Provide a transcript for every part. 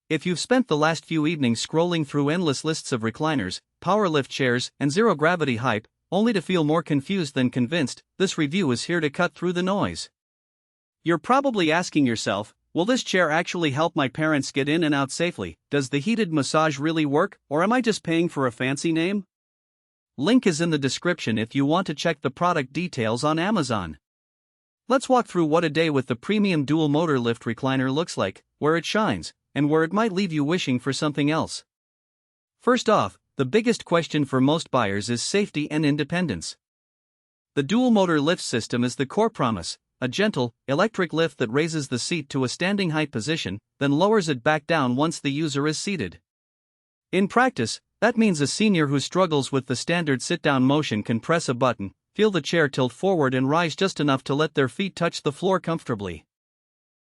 If you've spent the last few evenings scrolling through endless lists of recliners, power lift chairs, and zero-gravity hype, only to feel more confused than convinced, this review is here to cut through the noise. You're probably asking yourself, will this chair actually help my parents get in and out safely? Does the heated massage really work, or am I just paying for a fancy name? Link is in the description if you want to check the product details on Amazon. Let's walk through what a day with the premium dual motor lift recliner looks like, where it shines, and where it might leave you wishing for something else. First off, the biggest question for most buyers is safety and independence. The dual motor lift system is the core promise, a gentle, electric lift that raises the seat to a standing height position, then lowers it back down once the user is seated. In practice, that means a senior who struggles with the standard sit-down motion can press a button, feel the chair tilt forward and rise just enough to let their feet touch the floor comfortably.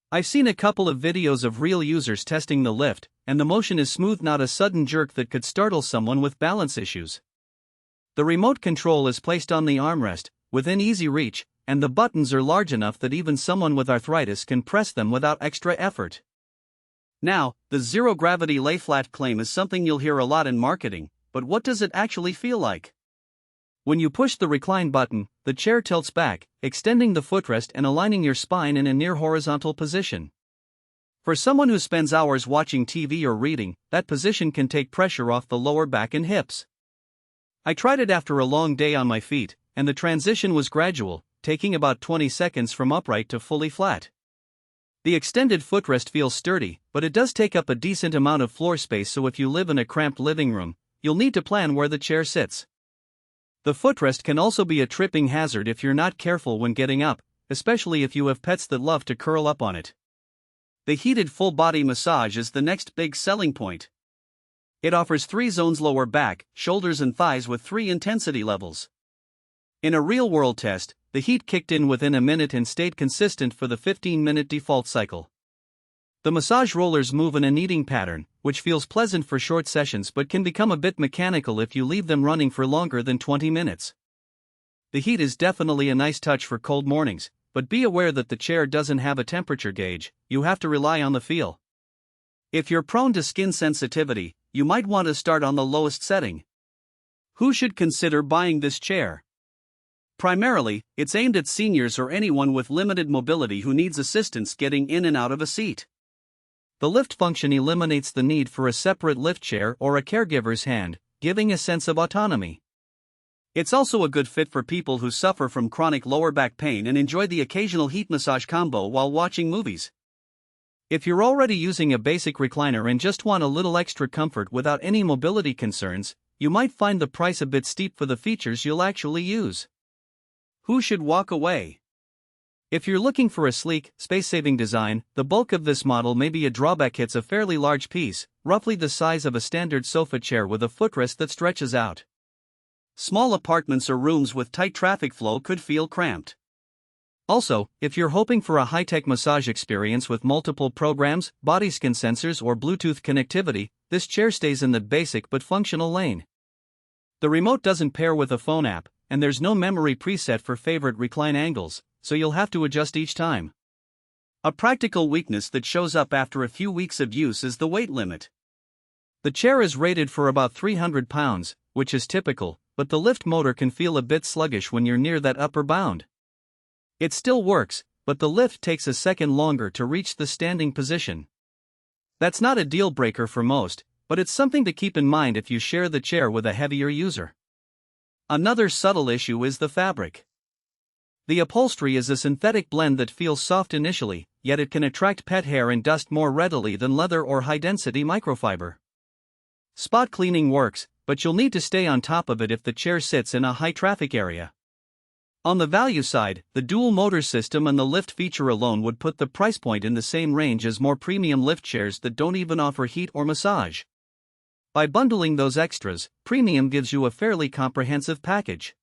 I've seen a couple of videos of real users testing the lift, and the motion is smooth, not a sudden jerk that could startle someone with balance issues. The remote control is placed on the armrest, within easy reach, and the buttons are large enough that even someone with arthritis can press them without extra effort. Now, the zero-gravity lay-flat claim is something you'll hear a lot in marketing, but what does it actually feel like? When you push the recline button, the chair tilts back, extending the footrest and aligning your spine in a near-horizontal position. For someone who spends hours watching TV or reading, that position can take pressure off the lower back and hips. I tried it after a long day on my feet, and the transition was gradual, taking about 20 seconds from upright to fully flat. The extended footrest feels sturdy, but it does take up a decent amount of floor space, so if you live in a cramped living room, you'll need to plan where the chair sits. The footrest can also be a tripping hazard if you're not careful when getting up, especially if you have pets that love to curl up on it. The heated full-body massage is the next big selling point. It offers 3 zones: lower back, shoulders and thighs, with 3 intensity levels. In a real-world test, the heat kicked in within a minute and stayed consistent for the 15-minute default cycle. The massage rollers move in a kneading pattern, which feels pleasant for short sessions but can become a bit mechanical if you leave them running for longer than 20 minutes. The heat is definitely a nice touch for cold mornings, but be aware that the chair doesn't have a temperature gauge. You have to rely on the feel. If you're prone to skin sensitivity, you might want to start on the lowest setting. Who should consider buying this chair? Primarily, it's aimed at seniors or anyone with limited mobility who needs assistance getting in and out of a seat. The lift function eliminates the need for a separate lift chair or a caregiver's hand, giving a sense of autonomy. It's also a good fit for people who suffer from chronic lower back pain and enjoy the occasional heat massage combo while watching movies. If you're already using a basic recliner and just want a little extra comfort without any mobility concerns, you might find the price a bit steep for the features you'll actually use. Who should walk away? If you're looking for a sleek, space-saving design, the bulk of this model may be a drawback. It's a fairly large piece, roughly the size of a standard sofa chair with a footrest that stretches out. Small apartments or rooms with tight traffic flow could feel cramped. Also, if you're hoping for a high-tech massage experience with multiple programs, body scan sensors, or Bluetooth connectivity, this chair stays in the basic but functional lane. The remote doesn't pair with a phone app, and there's no memory preset for favorite recline angles, so you'll have to adjust each time. A practical weakness that shows up after a few weeks of use is the weight limit. The chair is rated for about 300 pounds, which is typical, but the lift motor can feel a bit sluggish when you're near that upper bound. It still works, but the lift takes a second longer to reach the standing position. That's not a deal breaker for most, but it's something to keep in mind if you share the chair with a heavier user. Another subtle issue is the fabric. The upholstery is a synthetic blend that feels soft initially, yet it can attract pet hair and dust more readily than leather or high-density microfiber. Spot cleaning works, but you'll need to stay on top of it if the chair sits in a high-traffic area. On the value side, the dual motor system and the lift feature alone would put the price point in the same range as more premium lift chairs that don't even offer heat or massage. By bundling those extras, Premium gives you a fairly comprehensive package.